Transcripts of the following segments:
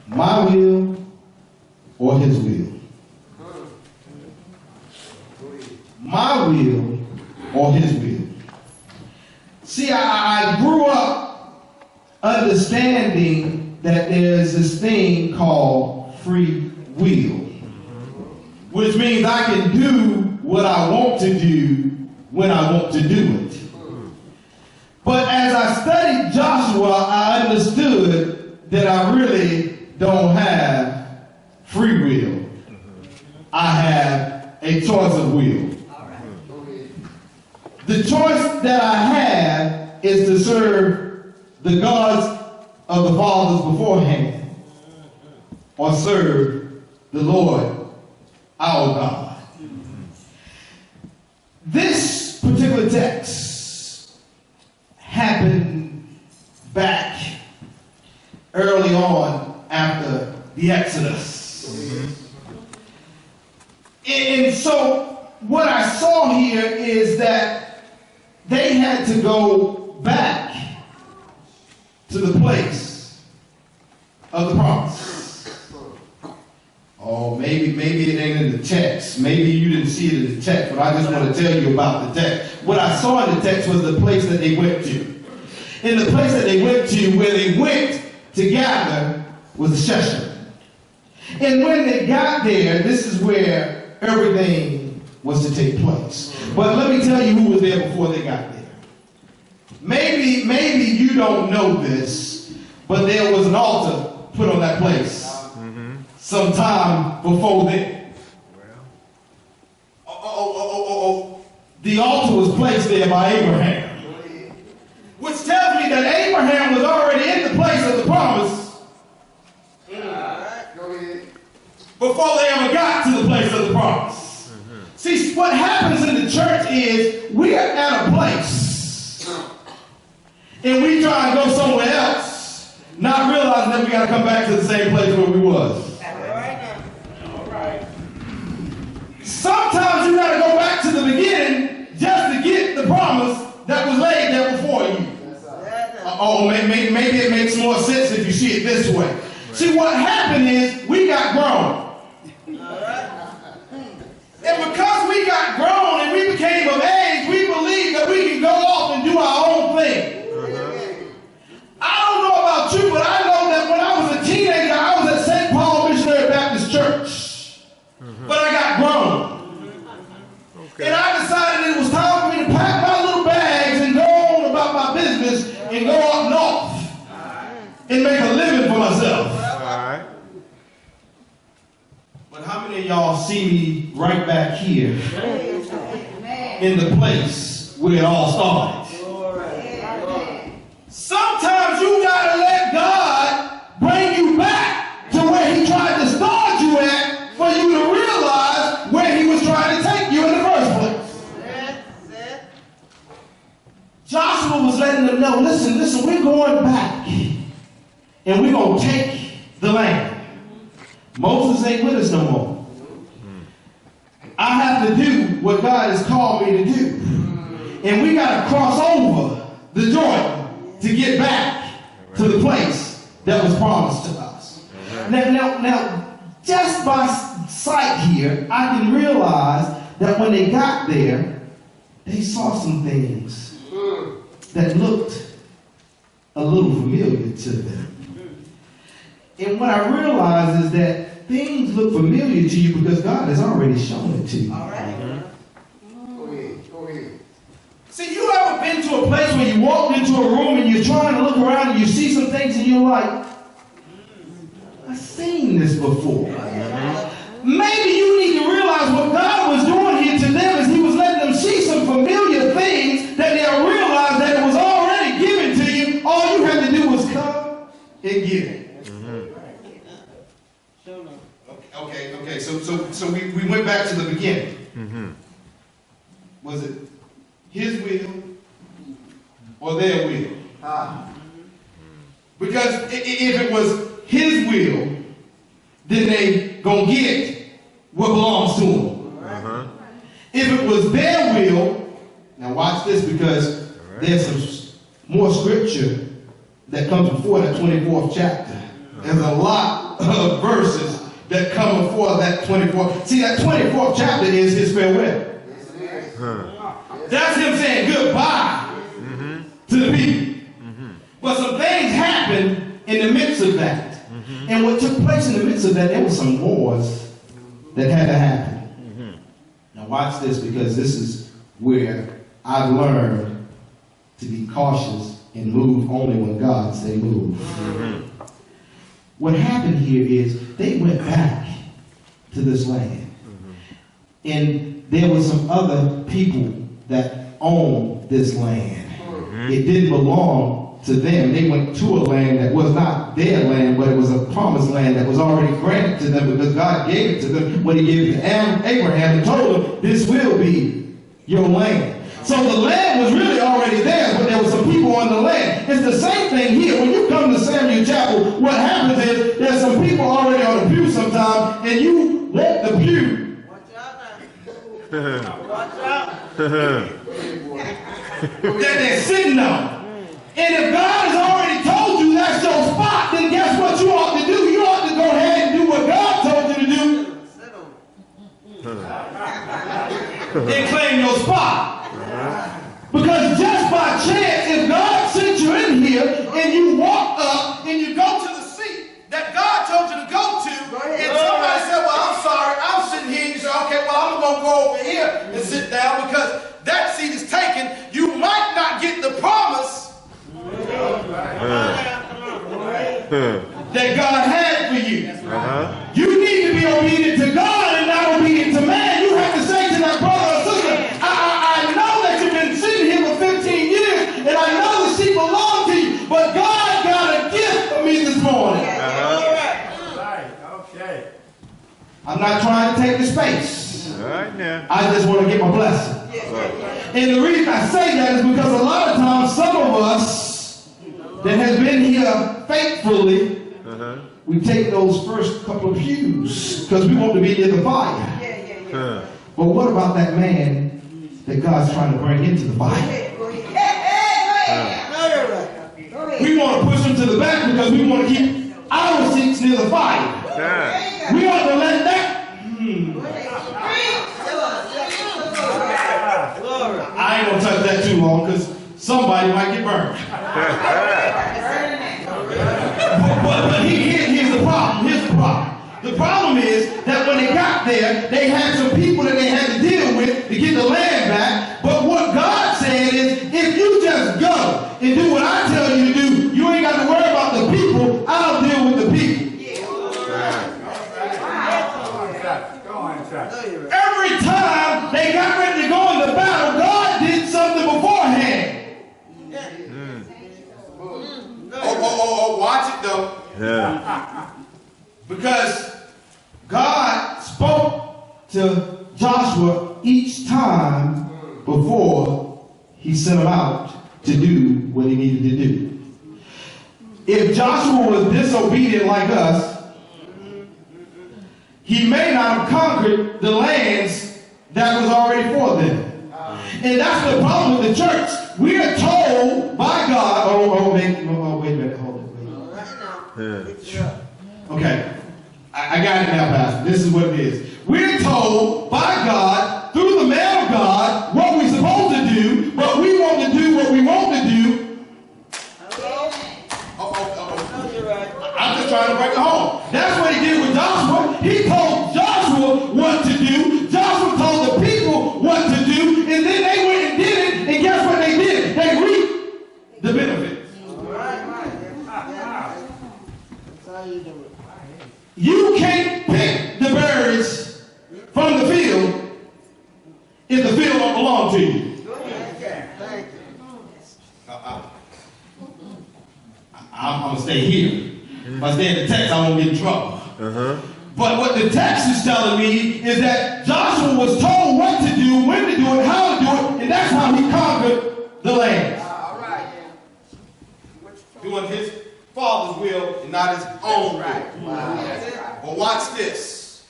My will or his will? My will or his will? See, I grew up understanding that there's this thing called free will, which means I can do what I want to do when I want to do it. But as I studied Joshua, I understood that I really don't have free will. I have a choice of will. The choice that I have is to serve the gods of the fathers beforehand or serve the Lord our God. This particular text happened back early on after the Exodus. And so what I saw here is that they had to go back to the place of the promise. Oh, maybe it ain't in the text. Maybe you didn't see it in the text, but I just want to tell you about the text. What I saw in the text was the place that they went to. And the place that they went to, where they went to gather, was the Shechem. And when they got there, this is where everything was to take place. But let me tell you who was there before they got there. Maybe you don't know this, but there was an altar put on that place sometime before then. The altar was placed there by Abraham, which tells me that Abraham was already in the place of the promise before they ever got to the place of the promise. See, what happens in the church is we are at a place and we try and go somewhere else, not realizing that we got to come back to the same place where we was. All right. Sometimes you got to go back to the beginning just to get the promise that was laid there before you. Maybe it makes more sense if you see it this way. See, what happened is we got grown. And because we got grown and we became of age, we believe that we can go off and do our own thing. I don't know about you, but I know that when I was a teenager, I was at St. Paul Missionary Baptist Church. But I got grown. And I decided it was time for me to pack my little bags and go on about my business and go up north and make a living for myself. But how many of y'all see me right back here in the place where it all started? Sometimes you got to let God bring you back to where he tried to start you at for you to realize where he was trying to take you in the first place. Joshua was letting them know, listen, we're going back and we're going to take the land. Moses ain't with us no more. I have to do what God has called me to do. And we got to cross over the Jordan to get back to the place that was promised to us. Now, just by sight here, I can realize that when they got there, they saw some things that looked a little familiar to them. And what I realize is that things look familiar to you because God has already shown it to you. All right. Go ahead. See, you ever been to a place where you walked into a room and you're trying to look around and you see some things and you're like, I've seen this before. Maybe you need to realize what God was doing here to them is he was letting them see some familiar things that they'll realize that it was already given to you. All you had to do was come and get it. Okay. So we went back to the beginning. Was it his will or their will? Because if it was his will, then they gonna get what belongs to him. If it was their will, now watch this because there's some more scripture that comes before that 24th chapter. There's a lot verses that come before that 24th. See, that 24th chapter is his farewell. That's him saying goodbye to the people. But some things happened in the midst of that. And what took place in the midst of that, there were some wars that had to happen. Now watch this, because this is where I've learned to be cautious and move only when God say move. What happened here is they went back to this land. And there were some other people that owned this land. It didn't belong to them. They went to a land that was not their land, but it was a promised land that was already granted to them because God gave it to them when he gave it to Abraham and told him, this will be your land. So the land was really already theirs, but there were some people on the land. It's the same thing here. When you come to Samuel Chapel, what happens is there's some people already on the pew sometimes, and you want the pew. Watch out. Watch out. That they're sitting on. And if God has already told you that's your spot, then guess what you ought to do? You ought to go ahead and do what God told you to do. And claim your spot. Because just by chance, if God sent you in here and you walk up and you go to the seat that God told you to go to, and somebody said, well, I'm sorry, I'm sitting here, and you say, okay, well, I'm going to go over here and sit down because that seat is taken, you might not get the promise that God had for you. You need to be obedient to God and not obedient to man. You have to say to that brother or sister, I know that you've been sitting here for 15 years and I know the sheep belong to you, but God got a gift for me this morning. Okay. I'm not trying to take the space. I just want to get my blessing. And the reason I say that is because a lot of times some of us that has been here faithfully, we take those first couple of pews because we want to be near the fire. But what about that man that God's trying to bring into the fire? We want to push him to the back because we want to keep our seats near the fire. We ought to let that. I ain't going to touch that too long because somebody might get burned. But here's the problem. Here's the problem. The problem is that when they got there, they had some people that they had to deal with to get the land back. But what God said is, if you just go and do what I tell you to do, you ain't got to worry about the people. I'll deal with the people. Every time they got ready to go into battle, God did something beforehand. Oh, watch it though. Because God spoke to Joshua each time before he sent him out to do what he needed to do. If Joshua was disobedient like us, he may not have conquered the lands that was already for them. And that's the problem with the church. We are told by God, wait a minute, hold it. Okay, I got it now, Pastor. This is what it is. We're told by God, through the man of God, what we're supposed to do, but we want to do what we want to do. I'm just trying to bring it home. That's what he did with Joshua. He told Joshua what to do. Joshua told the people what to do. And then they went and did it. And guess what they did? They reaped the benefits. You can't pick the berries from the field if the field don't belong to you. I'm going to stay here. If I stay in the text, I won't get in trouble. But what the text is telling me is that Joshua was told what to do, when to do it, how to do it, and that's how he conquered the land. Doing his Father's will and not his own will. But watch this.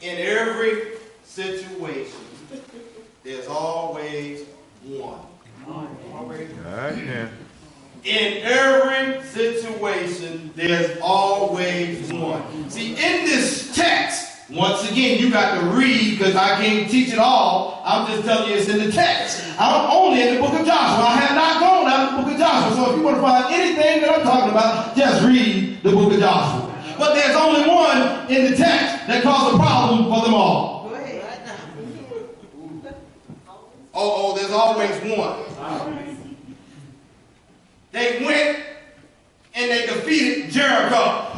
In every situation, there's always one. In every situation, there's always one. See, in this text, once again, you got to read because I can't teach it all. I'm just telling you it's in the text. I'm only in the book of Joshua. I have not gone out of the book of Joshua. So if you want to find anything that I'm talking about, just read the book of Joshua. But there's only one in the text that caused a problem for them all. Go ahead. Oh, there's always one. They went and they defeated Jericho.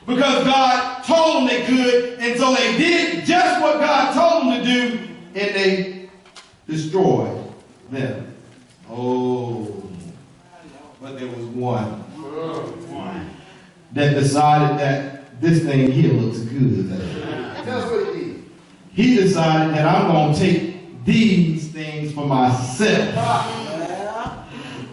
Because God told them they could, and so they did just what God told them to do, and they destroyed them. Oh, but there was one that decided that this thing here looks good. That's what he did. He decided that I'm going to take these things for myself.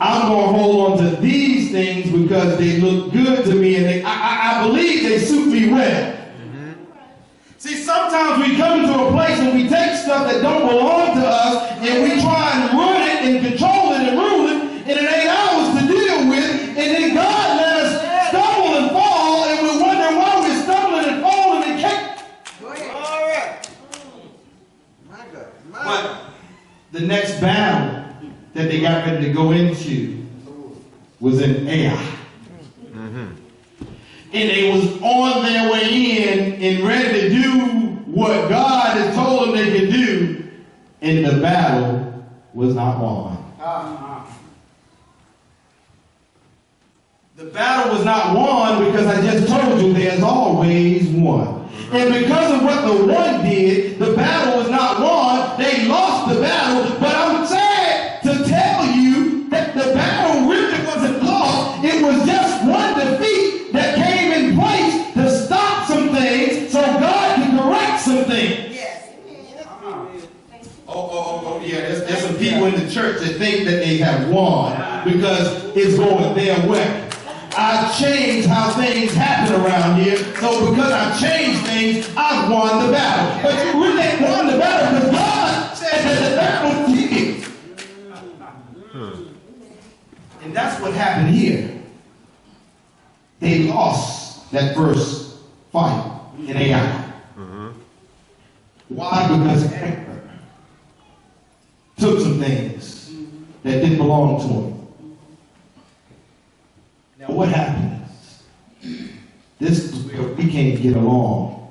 I'm going to hold on to these things because they look good to me, and I believe they suit me well. See, sometimes we come into a place and we take stuff that don't belong to us, and we try and run it and control it and rule it, and it ain't ours to deal with, and then God let us stumble and fall, and we're wondering why we're stumbling and falling and can't. Go ahead. All right. My God. But the next battle that they got ready to go into was in Ai. And they was on their way in and ready to do what God had told them they could do, and the battle was not won. The battle was not won because I just told you there's always one. And because of what the one did, the battle was not won. They lost the battle, but I'm sad to tell you that the battle really wasn't lost. It was just one defeat that came in place to stop some things so God can correct some things. Yes. Oh, yeah. There's some people in the church that think that they have won because it's going their way. I've changed how things happen around here, so because I've changed things, I've won the battle. But you really ain't won the battle because God said that the battle is. And that's what happened here. They lost that first fight in Ai. Why? Because Edgar took some things that didn't belong to him. Now what happens? This is where we can't get along.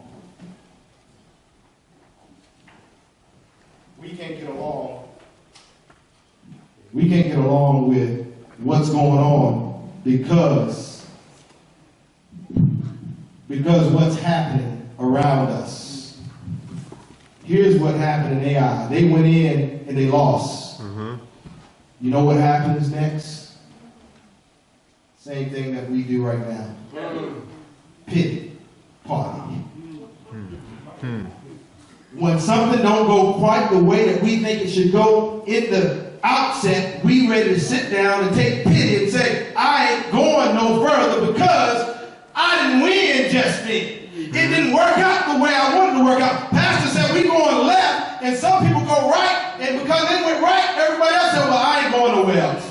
We can't get along. We can't get along with what's going on because what's happening around us. Here's what happened in Ai. They went in and they lost. You know what happens next? Same thing that we do right now. Pity party. When something don't go quite the way that we think it should go in the outset, we ready to sit down and take pity and say, I ain't going no further because I didn't win just then. It didn't work out the way I wanted to work out. Pastor said we going left and some people go right, and because they went right, everybody else said, well, I ain't going nowhere else.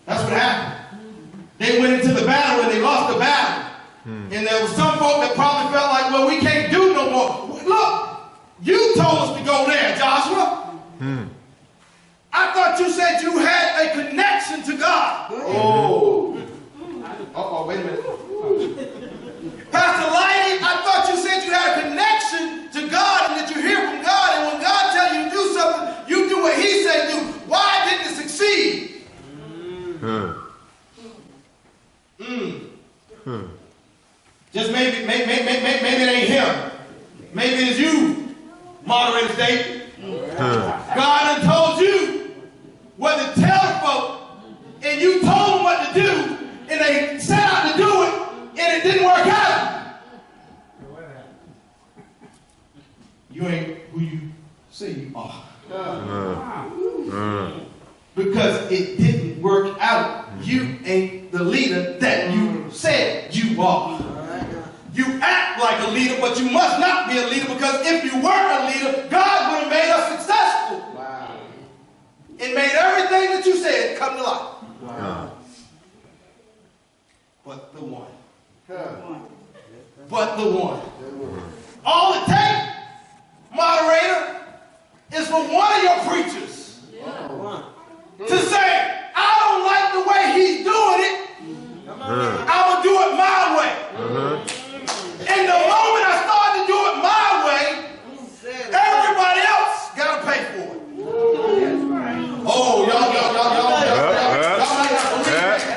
That's what happened. They went into the battle and they lost the battle. And there was some folk that probably felt like, well, we can't do no more. Look, you told us to go there, Joshua. I thought you said you had a connection to God. Oh, wait a minute. Pastor Lighty, I thought you said you had a connection to God and that you hear from God, and when God tells you to do something, you do what he said do. Why didn't it succeed? Just maybe it ain't him. Maybe it's you, moderator David. God done told you what to tell folk, and you told them what to do, and they set out to do it, and it didn't work out. You ain't who you say you are. Because it didn't work out. You ain't the leader that you said you are. You act like a leader, but you must not be a leader, because if you were a leader, God would have made us successful. and made everything that you said come to life. Wow. But the one. Huh. But the one. All it takes, moderator, is for one of your preachers to say, I don't like the way he's doing it. I'm going to do it my way. And the moment I start to do it my way, everybody else got to pay for it. Oh, y'all.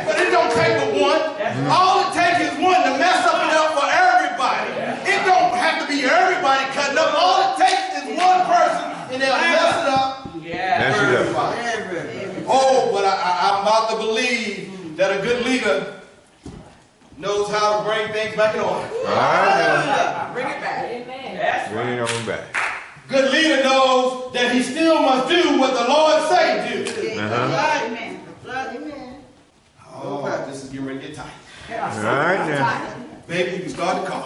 But it don't take but one. All it takes is one to mess up it up for everybody. It don't have to be everybody cutting up. All it takes is one person, and they'll mess it up for everybody. Oh, but I'm about to believe that a good leader knows how to bring things back in order. Bring it back. Amen. Bring it on back. Good leader knows that he still must do what the Lord say do. Amen. Oh, this is getting ready to get tight. All right now. Baby, you can start the car.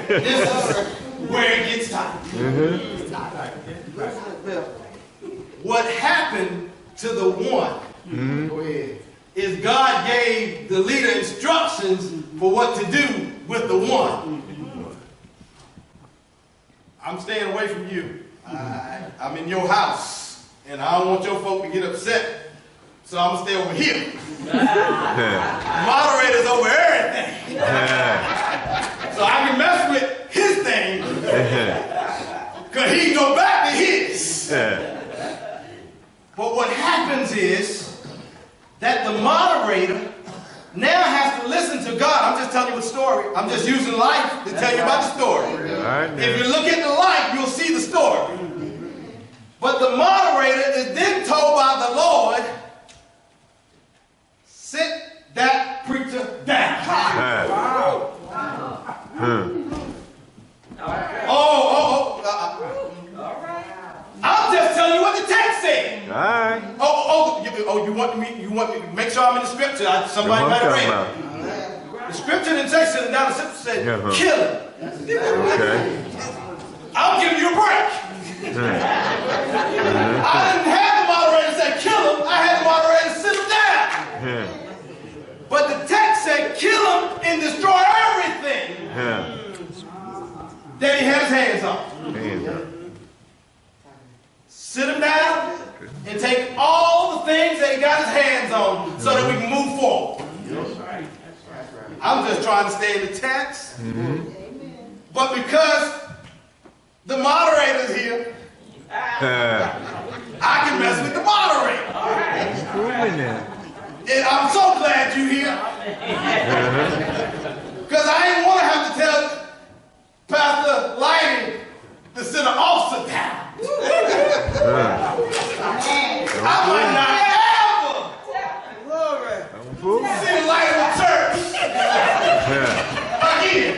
This is where it gets tight. What happened to the one is God gave the leader instructions for what to do with the one. I'm staying away from you. I'm in your house, and I don't want your folk to get upset. So I'm going to stay over here. Moderator's over everything. So I can mess with his thing, because he can go back to his. But what happens is that the moderator now has to listen to God. I'm just telling you a story. I'm just using life to tell you about the story. If you look at the life, you'll see the story. But the moderator is then told by the Lord, sit that preacher down. I'm just telling you what the text said. You want me to make sure I'm in the scripture. Somebody might have read it. The scripture didn't say sit him down. The scripture said kill him. Okay. I'm giving you a break. I didn't have the moderator say kill him. I had the moderator sit him down. But the text said kill him and destroy everything that he has hands on. Sit him down and take all the things that he got his hands on so that we can move forward. I'm just trying to stay in the text. But because the moderator is here, I can mess with the moderator. And I'm so glad you're here. Because I didn't want to have to tell Pastor Lighting to sit an officer down. I might not ever see the light of the church again.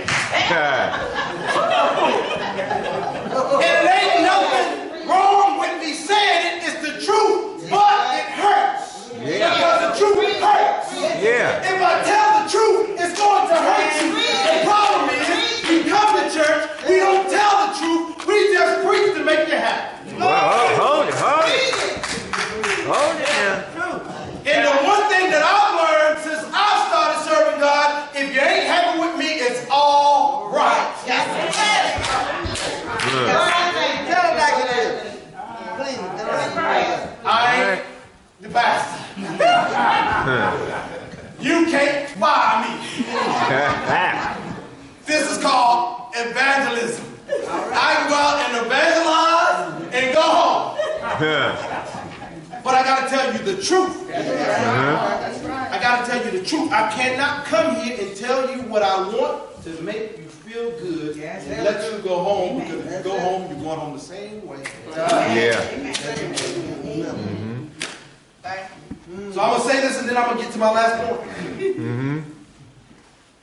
And it ain't nothing wrong with me saying it. It's the truth, but it hurts. Because the truth hurts. If I tell the truth, it's going to hurt you. The problem is, you come to church, we don't tell the truth, we just preach to make you happy. Hold it now. And the one thing that I've learned since I started serving God, if you ain't happy with me, it's all right. Tell it like it is. I ain't the bastard. You can't fire me. This is called evangelism. I can go out and evangelize and go home. But I got to tell you the truth. I got to tell you the truth. I cannot come here and tell you what I want to make you feel good and let you go home, because if you go home, you're going home the same way. So I'm going to say this and then I'm going to get to my last point.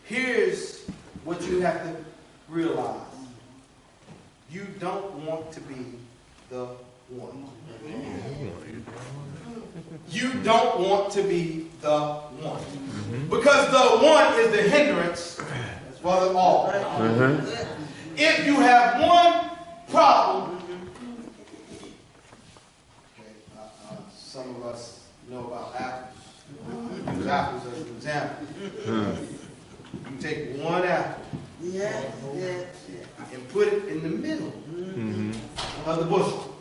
Here's what you have to realize. You don't want to be the one. You don't want to be the one. Because the one is the hindrance for the all. If you have one problem, us know about apples. Use apples as an example. You take one apple and put it in the middle of the bushel.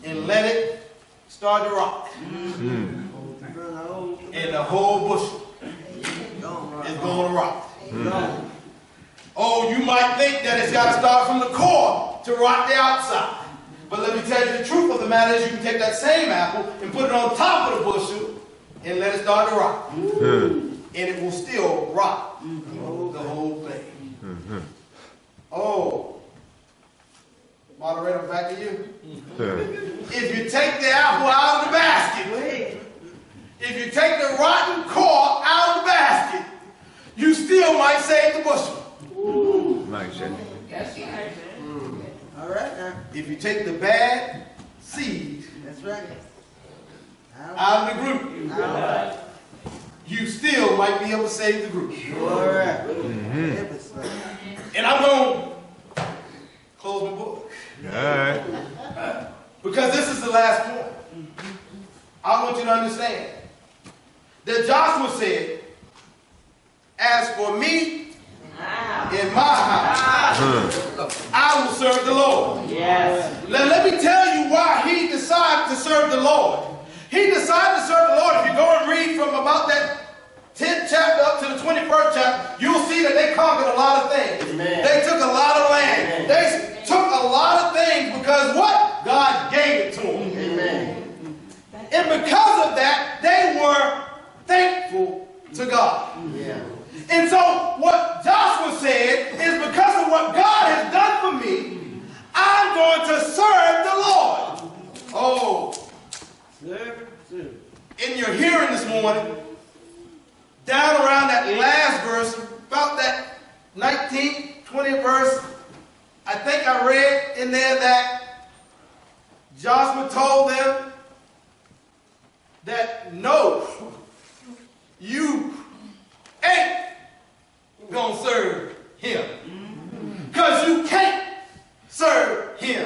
And let it start to rot. And the whole bushel is going to rot. Oh, you might think that it's got to start from the core to rot the outside. But let me tell you the truth of the matter is you can take that same apple and put it on top of the bushel and let it start to rot. And it will still rot the whole thing. Oh, moderator, back to you. If you take the apple out of the basket, if you take the rotten core out of the basket, you still might save the bushel. Nice, isn't it? That's right. All right now. If you take the bad seed That's right. out of the group, you still might be able to save the group. All right. And I'm going to close my book. All right. Because this is the last point. I want you to understand that Joshua said, as for me in my house, I will serve the Lord. Yes. Let me tell you why he decided to serve the Lord. He decided to serve the Lord. If you go and read from about that 10th chapter up to the 21st chapter, you'll see that they conquered a lot of things. Amen. They took a lot of land. Amen. They took a lot of things because what? God gave it to them. Amen. And because of that, they were thankful to God. Yeah. And so what Joshua said is because of what God has done for me, I'm going to serve the Lord. Oh. In your hearing this morning, down around that last verse, about that 19th, 20th verse, I think I read in there that Joshua told them that no, you ain't gonna serve him. Because you can't serve him.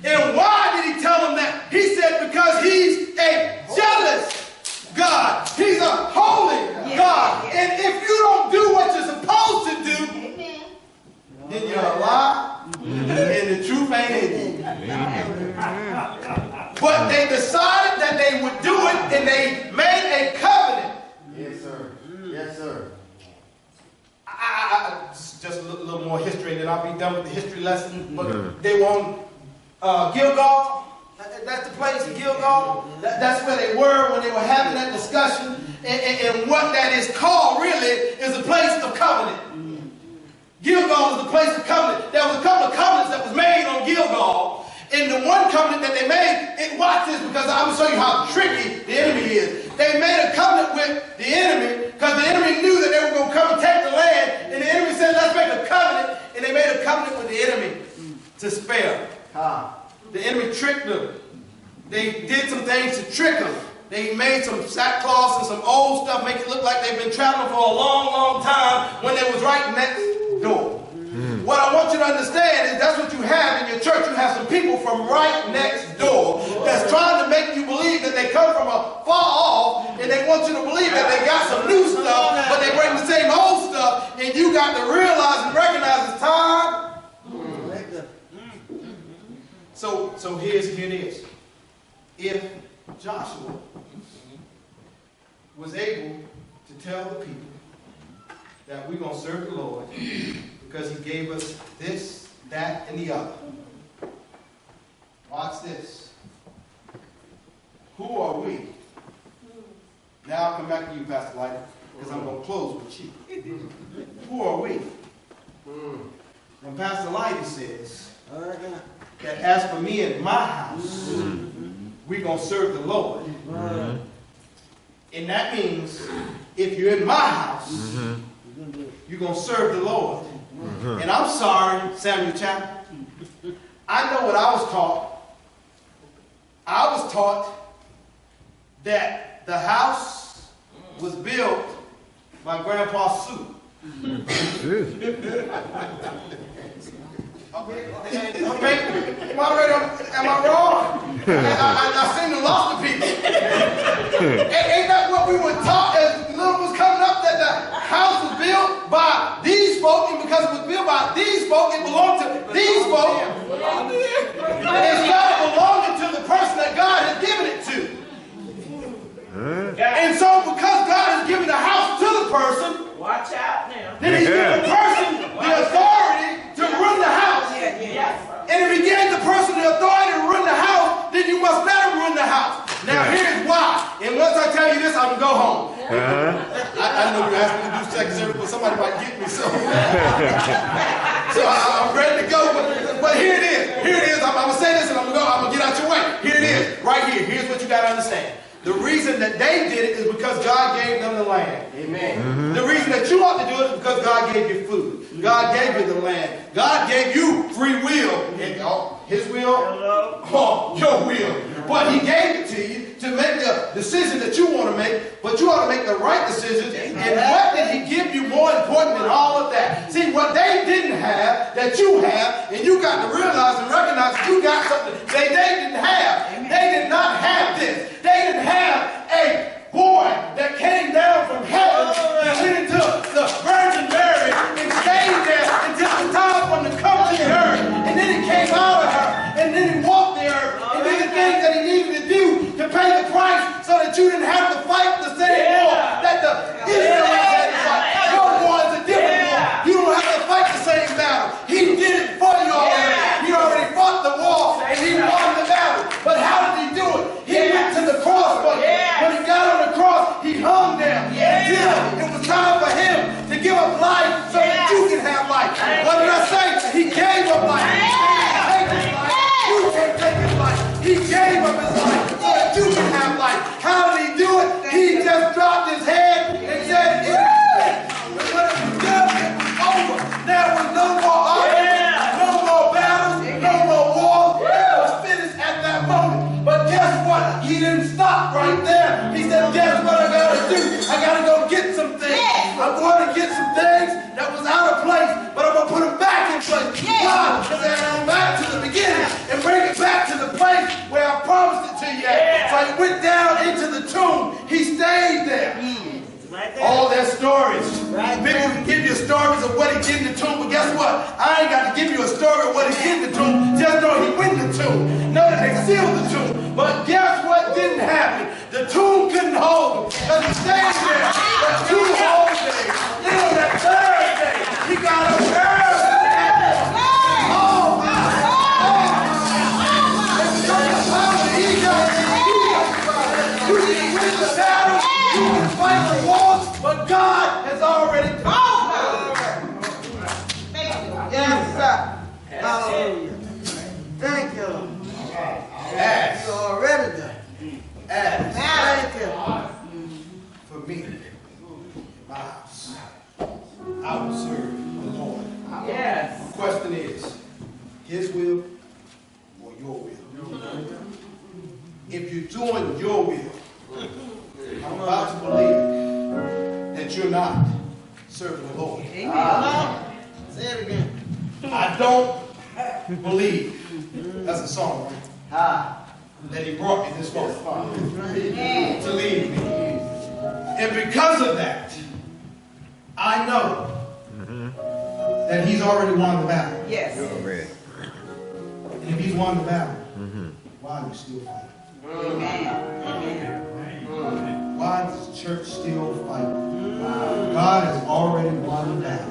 And why did he tell them that? He said because he's a jealous God. He's a holy God. And if you don't do what you're supposed to do, then you're a lie. And the truth ain't in you. But they decided that they would do it, and they made a covenant. Yes, sir. Yes, sir. Just a little more history, and then I'll be done with the history lesson. But they were on Gilgal. That's the place, Gilgal. That's where they were when they were having that discussion. And what that is called really is a place of covenant. Gilgal is the place of covenant. There was a couple of covenants that was made on Gilgal. And the one covenant that they made, watch this because I'm going to show you how tricky the enemy is. They made a covenant with the enemy because the enemy knew that they were going to come and take the land. And the enemy said, let's make a covenant. And they made a covenant with the enemy to spare. The enemy tricked them. They did some things to trick them. They made some sackcloths and some old stuff, make it look like they've been traveling for a long, long time when they was right next door. What I want you to understand is that's what you have in your church. You have some people from right next door that's trying to make you believe that they come from a far off, and they want you to believe that they got some new stuff, but they bring the same old stuff, and you got to realize and recognize it's time. So here it is. If Joshua was able to tell the people that we're going to serve the Lord because he gave us this, that, and the other. Watch this. Who are we? Now I'll come back to you, Pastor Lighter, because I'm going to close with you. Who are we? When Pastor Lighter says that as for me and my house, we're going to serve the Lord. And that means if you're in my house, you're going to serve the Lord. And I'm sorry, Samuel Chapman, I know what I was taught. I was taught that the house was built by Grandpa Sue. Okay, moderator, am I wrong? I seem to lost the people. Ain't that what we were taught as little was coming up, that the house was built by these folk, and because it was built by these folk, it belonged to these folk. Instead of belonging to the person that God has given it to. And so because God has given the house to the person, Watch out now. then he's given the person the authority to run the house. And if he gave the person the authority to run the house, then you must let him run the house. Now here's why. And once I tell you this, I'm going to go home. I know you asked me to do second service, but somebody might get me so. So I'm ready to go. But here it is. Here it is. I'm going to say this and I'm going to get out your way. Here it is. Right here. Here's what you got to understand. The reason that they did it is because God gave them the land. Amen. The reason that you ought to do it is because God gave you food. God gave you the land. God gave you free will. His will, your will. But he gave it to you to make the decision that you want to make, but you ought to make the right decisions. And what did he give you more important than all of that? See, what they didn't have that you have, and you got to realize and recognize that you got something they didn't have. They did not have this. They didn't have a boy that came down from heaven and went into the Virgin Mary and stayed there until the time for him to come to the earth. And then he came out of her, and then he walked the earth and did the things that he needed to do to pay the price so that you didn't have to fight the same war that the Israelites had to fight. Your war is a different war. You don't have to fight the same battle. He did it for you already. He already fought the war and he won the battle. But how did he do it? He went to the cross for you. When he got on the cross, he hung there until it was time for him to give up life so that you can have life. What did I say? He gave up life. You can't take his life. He gave up his life so that you can have life. How did he do it? He just dropped his head and said, it is finished. When it was done, it was over. There was no more arguments, no more battles, no more wars. It was finished at that moment. But guess what? He didn't stop right there. He said, guess what I got to do? I got to go get some things. I'm going to get some things that was out of place, but I'm going to put them back in place. God is going to go back to the beginning and bring it back to the place where I promised it to you at. So he went down into the tomb. He stayed there. All their stories. People can give you stories of what he did in the tomb, but guess what? I ain't got to give you a story of what he did in the tomb. Just know he went in the tomb. Know that they sealed the tomb. But guess what didn't happen? The tomb couldn't hold him. Because he stayed there for 2 whole days. Then on that third day, he got up early. You can win the battle, you can fight the wars, but God has already conquered. Yes, sir. Hallelujah. Thank you, Lord. Ask. You already done. Ask. Thank you. For me, my house, I will serve the Lord. Yes. The question is, his will or your will? If you're doing your will, I'm about to believe that you're not serving the Lord. Amen. Say it again. I don't believe, that's a song, right? That he brought me this far to lead me. And because of that, I know that he's already won the battle. Yes. And if he's won the battle, why are we still fighting? Amen. Why does the church still fight? God has already won the battle.